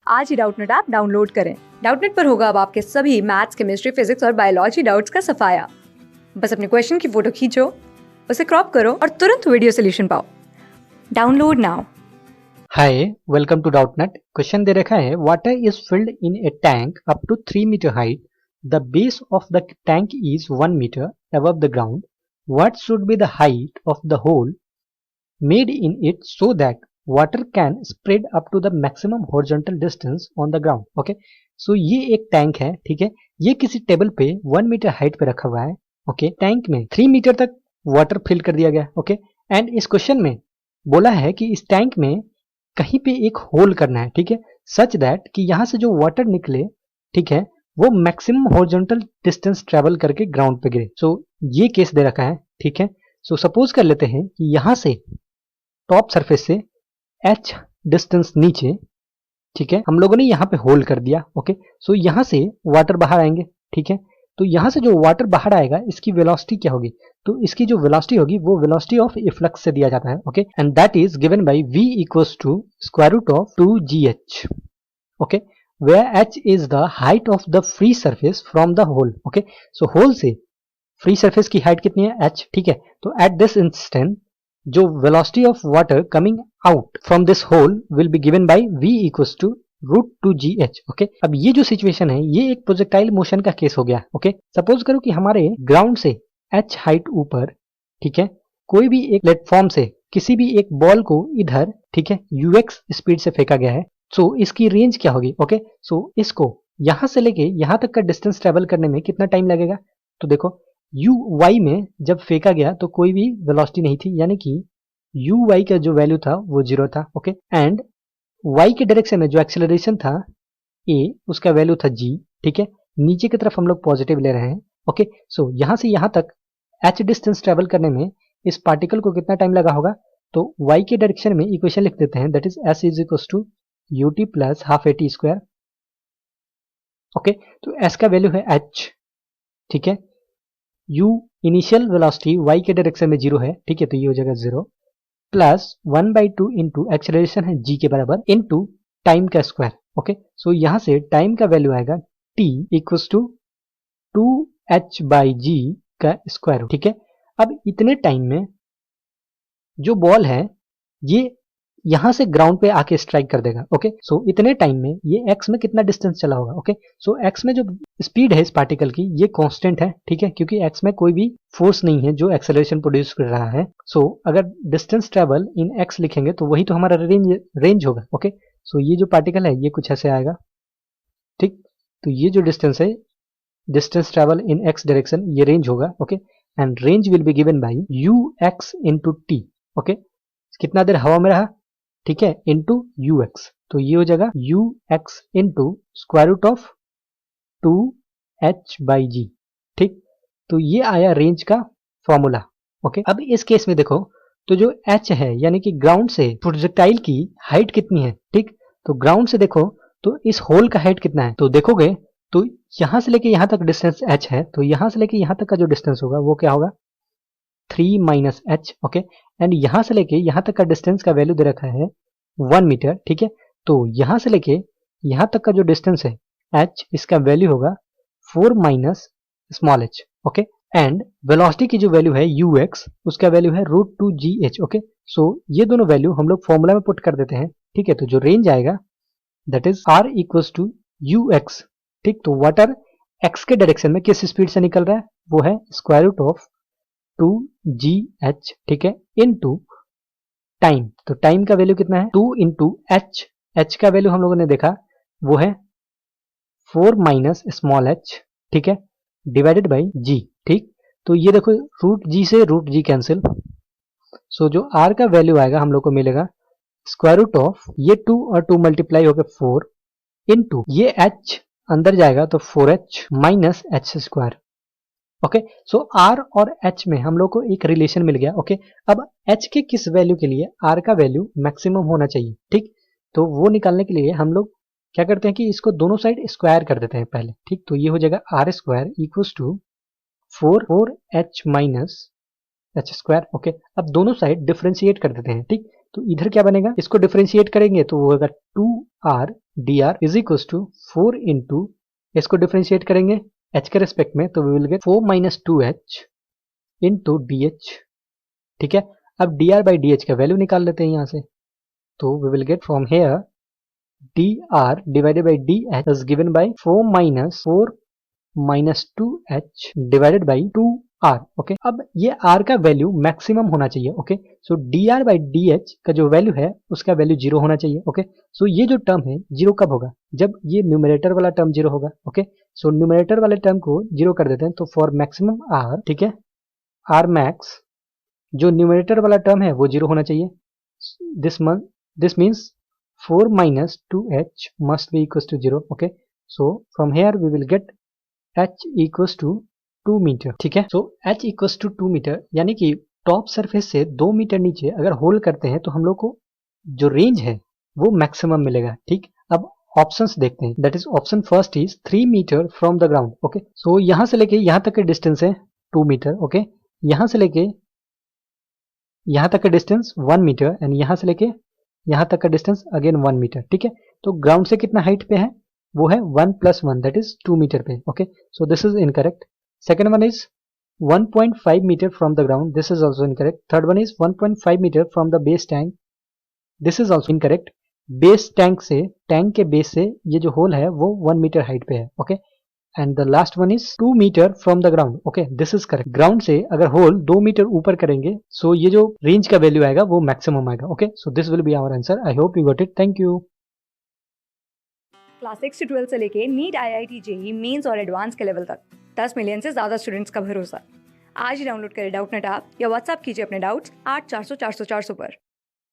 आज ही Doubtnut app download करें। Doubtnut पर होगा अब आपके सभी मैथ्स, केमिस्ट्री, फिजिक्स और बायोलॉजी डाउट्स का सफाया। बस अपने क्वेश्चन की फोटो खींचो, उसे क्रॉप करो और तुरंत वीडियो सोल्यूशन पाओ। Download now. Hi, welcome to Doubtnut. Question दे रखा है water is filled in a tank up to 3 metre height. The base of the tank is 1 metre above the ground. What should be the height of the hole made in it so that water can spread up to the maximum horizontal distance on the ground? Okay, so ये एक tank है, ठीक है। ये किसी table पे 1 metre height पे रखा हुआ है। ओके, टैंक में 3 मीटर तक वाटर फिल कर दिया गया। ओके, एंड इस क्वेश्चन में बोला है कि इस टैंक में कहीं पे एक होल करना है, ठीक है, सच दैट कि यहां से जो वाटर निकले, ठीक है, वो मैक्सिमम हॉरिजॉन्टल डिस्टेंस ट्रेवल करके ग्राउंड पे गिरे। सो ये केस दे रखा है, ठीक है। सो सपोज कर लेते हैं कि यहां से टॉप सरफेस से h डिस्टेंस नीचे, ठीक है, हम लोगों ने यहाँ पे होल कर दिया। ओके, सो यहां से वाटर बाहर आएंगे, ठीक है। तो यहां से जो वाटर बाहर आएगा इसकी वेलोसिटी क्या होगी? तो इसकी जो वेलोसिटी होगी वो वेलोसिटी ऑफ इफ्लक्स से दिया जाता है। Okay, and that is given by v equals to square root of 2gh। Okay, where h is the height of the free surface from the hole. Okay, so hole से free surface की height कितनी है? h, ठीक है। तो at this instant जो velocity of water coming out from this hole will be given by v equals to √2gh। Okay, अब ये जो सिचुएशन है ये एक प्रोजेक्टाइल मोशन का केस हो गया। ओके, सपोज करो कि हमारे ग्राउंड से h हाइट ऊपर, ठीक है, कोई भी एक प्लेटफॉर्म से किसी भी एक बॉल को इधर, ठीक है, ux स्पीड से फेंका गया है। सो इसकी रेंज क्या होगी? ओके, सो इसको यहां से लेके यहां तक का डिस्टेंस ट्रेवल करने में कितना टाइम लगेगा? तो देखो uy में जब फेंका गया तो कोई भी वेलोसिटी नहीं थी, यानी कि uy का जो वैल्यू था वो 0 था। ओके, एंड y के डायरेक्शन में जो एक्सेलरेशन था a, उसका वैल्यू था g, ठीक है। नीचे की तरफ हम लोग पॉजिटिव ले रहे हैं। ओके, सो यहां से यहां तक h डिस्टेंस ट्रेवल करने में इस पार्टिकल को कितना टाइम लगा होगा? तो y के डायरेक्शन में इक्वेशन लिख देते हैं, that is s is equal to ut plus half at square. Okay, तो s का वैल्यू है h, ठीक है। u इनिशियल वेलोसिटी y के डायरेक्शन में 0 है, ठीक है, तो ये हो जाएगा 0 प्लस 1/2 इंटू एक्सेलरेशन है g के बराबर इंटू टाइम का स्क्वायर। ओके, सो यहां से टाइम का वैल्यू आएगा t इक्वल्स टू 2h/g का स्क्वायर, ठीक है। अब इतने टाइम में जो बॉल है ये यहां से ग्राउंड पे आके स्ट्राइक कर देगा। ओके, सो इतने टाइम में ये x में कितना डिस्टेंस चला होगा? ओके, सो x में जो स्पीड है इस पार्टिकल की ये कांस्टेंट है, ठीक है, क्योंकि x में कोई भी फोर्स नहीं है जो एक्सेलरेशन प्रोड्यूस कर रहा है। सो अगर डिस्टेंस ट्रेवल इन x लिखेंगे तो वही तो हमारा रेंज होगा। ओके, सो ये जो पार्टिकल है ये कुछ ऐसे आएगा, ठीक। तो ये जो डिस्टेंस है, distance travel in x direction, ये रेंज होगा। Okay, and range will be given by ux into T. Okay, कितना देर हवा में रहा, ठीक है, इंटू ux, तो ये हो जाएगा ux into square root of 2h/g, ठीक। तो ये आया रेंज का फॉर्मूला। ओके, अब इस केस में देखो तो जो h है यानी कि ग्राउंड से प्रोजेक्टाइल की हाइट कितनी है, ठीक। तो ग्राउंड से देखो तो इस होल का हाइट कितना है, तो देखोगे तो यहां से लेके यहां तक डिस्टेंस h है, तो यहां से लेके यहां तक का जो डिस्टेंस होगा वो क्या होगा? 3 माइनस h। ओके, एंड यहां से लेके यहां तक का डिस्टेंस का वैल्यू दे रखा है 1 मीटर, ठीक है। तो यहां से लेके यहां तक का जो डिस्टेंस है h, इसका वैल्यू होगा 4 minus small h। Okay, and velocity की जो वैल्यू है ux, उसका वैल्यू है √2gh। ओके, सो ये दोनों वैल्यू हम लोग फॉर्मूला में पुट कर देते हैं, ठीक है। तो जो रेंज आएगा that is r equals to ux, ठीक। तो वाटर x के डायरेक्शन में किस स्पीड से निकल रहा है? वो है स्क्वायर रूट ऑफ 2gh, ठीक है, इनटू टाइम। तो टाइम का वैल्यू कितना है? 2 इंटू h, h का वैल्यू हम लोगों ने देखा वो है 4 माइनस स्मॉल h, ठीक है, डिवाइडेड बाई g, ठीक। तो ये देखो √g से √g कैंसिल, सो जो r का वैल्यू आएगा हम लोग को मिलेगा स्क्वायर रूट ऑफ ये 2 और 2 मल्टीप्लाई होकर 4 इंटू ये h अंदर जाएगा तो 4h minus h square. Okay, so r और h में हम लोग को एक रिलेशन मिल गया। ओके, अब h के किस वैल्यू के लिए r का वैल्यू मैक्सिमम होना चाहिए, ठीक। तो वो निकालने के लिए हम लोग क्या करते हैं कि इसको दोनों साइड स्क्वायर कर देते हैं पहले, ठीक। तो ये हो जाएगा r square equals to 4h minus h square. Okay, अब दोनों साइड डिफ्रेंशिएट कर देते हैं, ठीक। तो इधर क्या बनेगा, इसको डिफ्रेंशिएट करेंगे तो वो होगा 2r D R is equal to 4 into, इसको डिफ्रेंशिएट करेंगे h के रेस्पेक्ट में, तो we will get 4 minus 2h into D H. ठीक है, अब D R by D H का वैल्यू निकाल लेते हैं यहाँ से, तो we will get from here D R divided by D H is given by 4 minus 2h divided by 2r। Okay, अब ये r का वैल्यू मैक्सिमम होना चाहिए। Okay, so dr by dh का जो वैल्यू है उसका वैल्यू 0 होना चाहिए। ओके, सो ये जो टर्म है 0 कब होगा, जब ये न्यूमरेटर वाला टर्म 0 होगा। ओके, सो न्यूमरेटर वाले टर्म को 0 कर देते हैं, तो फॉर मैक्सिमम r, ठीक है, r मैक्स जो न्यूमरेटर वाला टर्म है वो 0 होना चाहिए। This means 4 minus 2h must be equal to 0। Okay, so from here we will get h equals to 2 metre. ठीक है, so h equals to 2 metre, यानी कि टॉप सरफेस से 2 मीटर नीचे अगर होल करते हैं तो हम लोग को जो रेंज है वो मैक्सिमम मिलेगा। ठीक, अब ऑप्शंस देखते हैं, that is option first is 3 metre from the ground. Okay, so यहां से लेके यहां तक का डिस्टेंस है 2 मीटर। ओके, यहां से लेके यहां तक का डिस्टेंस 1 मीटर एंड यहां से लेके यहां तक का डिस्टेंस अगेन 1 मीटर। ठीक है, तो ग्राउंड से कितना हाइट पे है, वो है 1 प्लस 1 दैट इज 2 मीटर पे। Okay, so this is incorrect. Second one is 1.5 metre from the ground, this is also incorrect. Third one is 1.5 metre from the base tank, this is also incorrect. Base tank से, tank के base से ये जो whole है वो 1 metre height पे है। Okay, and the last one is 2 metre from the ground. Okay, this is correct. Ground से अगर होल 2 मीटर ऊपर करेंगे सो ये जो रेंज का वैल्यू आएगा वो मैक्सिमम आएगा। Okay, so this will be our answer. I hope you got it, thank you. Class 6 से 12 से लेके नीट, IIT, जेई मेंस और एडवांस के लेवल तक 10 मिलियन से ज़्यादा स्टूडेंट्स का भरोसा। आज ही डाउनलोड करें डाउटनेट ऐप या व्हाट्सएप कीजिए अपने डाउट्स 8400 400 400 पर।